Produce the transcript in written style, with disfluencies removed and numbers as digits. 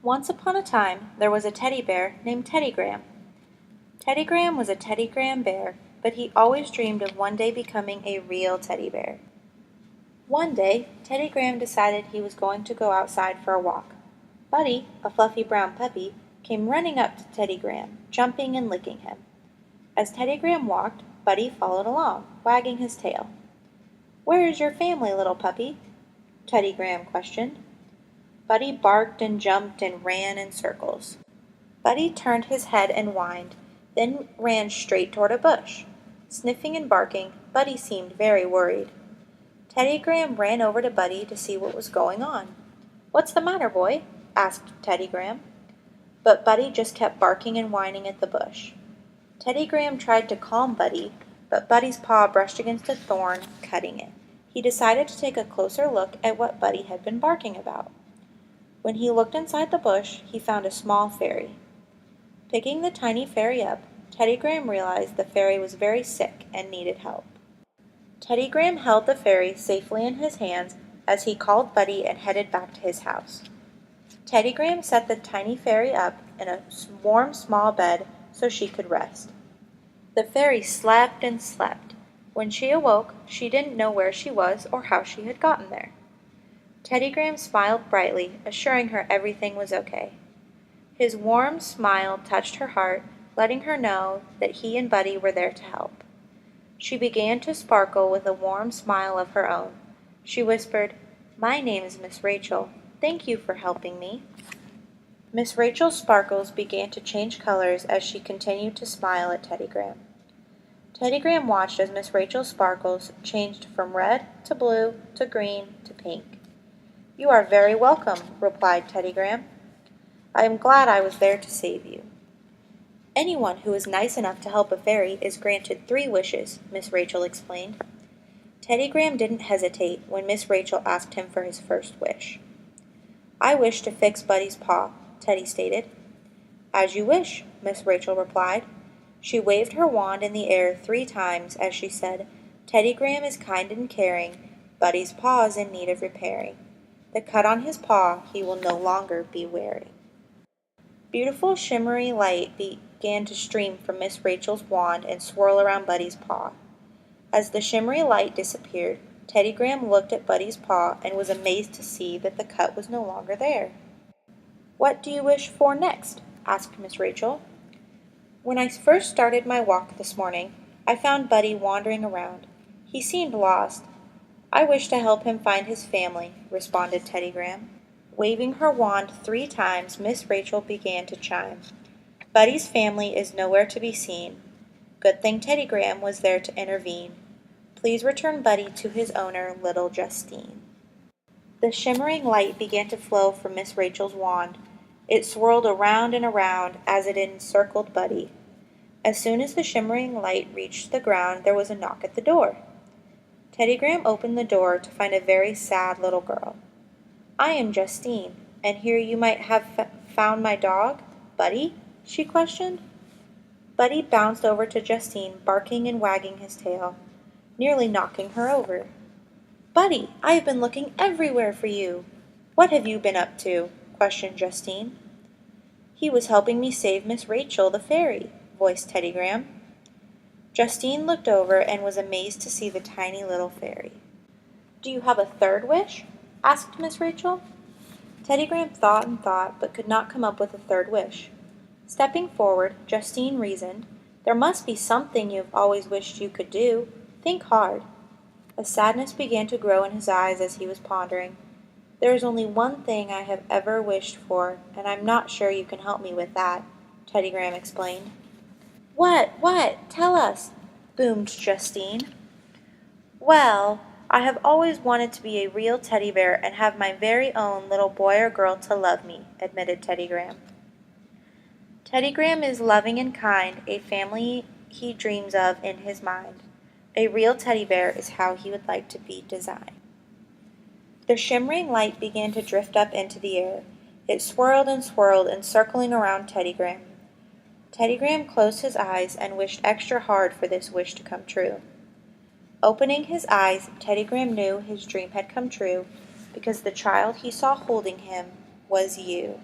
Once upon a time, there was a teddy bear named Teddy Graham. Teddy Graham was a Teddy Graham bear, but he always dreamed of one day becoming a real teddy bear. One day, Teddy Graham decided he was going to go outside for a walk. Buddy, a fluffy brown puppy, came running up to Teddy Graham, jumping and licking him. As Teddy Graham walked, Buddy followed along, wagging his tail. "Where is your family, little puppy?" Teddy Graham questioned. Buddy barked and jumped and ran in circles. Buddy turned his head and whined, then ran straight toward a bush. Sniffing and barking, Buddy seemed very worried. Teddy Graham ran over to Buddy to see what was going on. "What's the matter, boy?" asked Teddy Graham. But Buddy just kept barking and whining at the bush. Teddy Graham tried to calm Buddy, but Buddy's paw brushed against a thorn, cutting it. He decided to take a closer look at what Buddy had been barking about. When he looked inside the bush, he found a small fairy. Picking the tiny fairy up, Teddy Graham realized the fairy was very sick and needed help. Teddy Graham held the fairy safely in his hands as he called Buddy and headed back to his house. Teddy Graham set the tiny fairy up in a warm small bed so she could rest. The fairy slept and slept. When she awoke, she didn't know where she was or how she had gotten there. Teddy Graham smiled brightly, assuring her everything was okay. His warm smile touched her heart, letting her know that he and Buddy were there to help. She began to sparkle with a warm smile of her own. She whispered, "My name is Miss Rachel. Thank you for helping me." Miss Rachel's sparkles began to change colors as she continued to smile at Teddy Graham. Teddy Graham watched as Miss Rachel's sparkles changed from red to blue to green to pink. "You are very welcome," replied Teddy Graham. "I am glad I was there to save you." "Anyone who is nice enough to help a fairy is granted 3 wishes," Miss Rachel explained. Teddy Graham didn't hesitate when Miss Rachel asked him for his first wish. "I wish to fix Buddy's paw," Teddy stated. "As you wish," Miss Rachel replied. She waved her wand in the air 3 times as she said, "Teddy Graham is kind and caring. Buddy's paw is in need of repairing. The cut on his paw he will no longer be wearing." Beautiful shimmery light began to stream from Miss Rachel's wand and swirl around Buddy's paw. As the shimmery light disappeared, Teddy Graham looked at Buddy's paw and was amazed to see that the cut was no longer there. "What do you wish for next?" asked Miss Rachel. "When I first started my walk this morning, I found Buddy wandering around. He seemed lost. I wish to help him find his family," responded Teddy Graham. Waving her wand 3 times, Miss Rachel began to chime. "Buddy's family is nowhere to be seen. Good thing Teddy Graham was there to intervene. Please return Buddy to his owner, little Justine." The shimmering light began to flow from Miss Rachel's wand. It swirled around and around as it encircled Buddy. As soon as the shimmering light reached the ground, there was a knock at the door. Teddy Graham opened the door to find a very sad little girl. "I am Justine, and here you might have found my dog, Buddy?" she questioned. Buddy bounced over to Justine, barking and wagging his tail, nearly knocking her over. "Buddy, I have been looking everywhere for you. What have you been up to?" questioned Justine. "He was helping me save Miss Rachel, the fairy," voiced Teddy Graham. Justine looked over and was amazed to see the tiny little fairy. "Do you have a 3rd wish?" asked Miss Rachel. Teddy Graham thought and thought, but could not come up with a 3rd wish. Stepping forward, Justine reasoned, "There must be something you have always wished you could do. Think hard." A sadness began to grow in his eyes as he was pondering. "There is only one thing I have ever wished for, and I'm not sure you can help me with that," Teddy Graham explained. What? Tell us," boomed Justine. "Well, I have always wanted to be a real teddy bear and have my very own little boy or girl to love me," admitted Teddy Graham. Teddy Graham is loving and kind, a family he dreams of in his mind. A real teddy bear is how he would like to be designed. The shimmering light began to drift up into the air. It swirled, encircling around Teddy Graham. Teddy Graham closed his eyes and wished extra hard for this wish to come true. Opening his eyes, Teddy Graham knew his dream had come true because the child he saw holding him was you.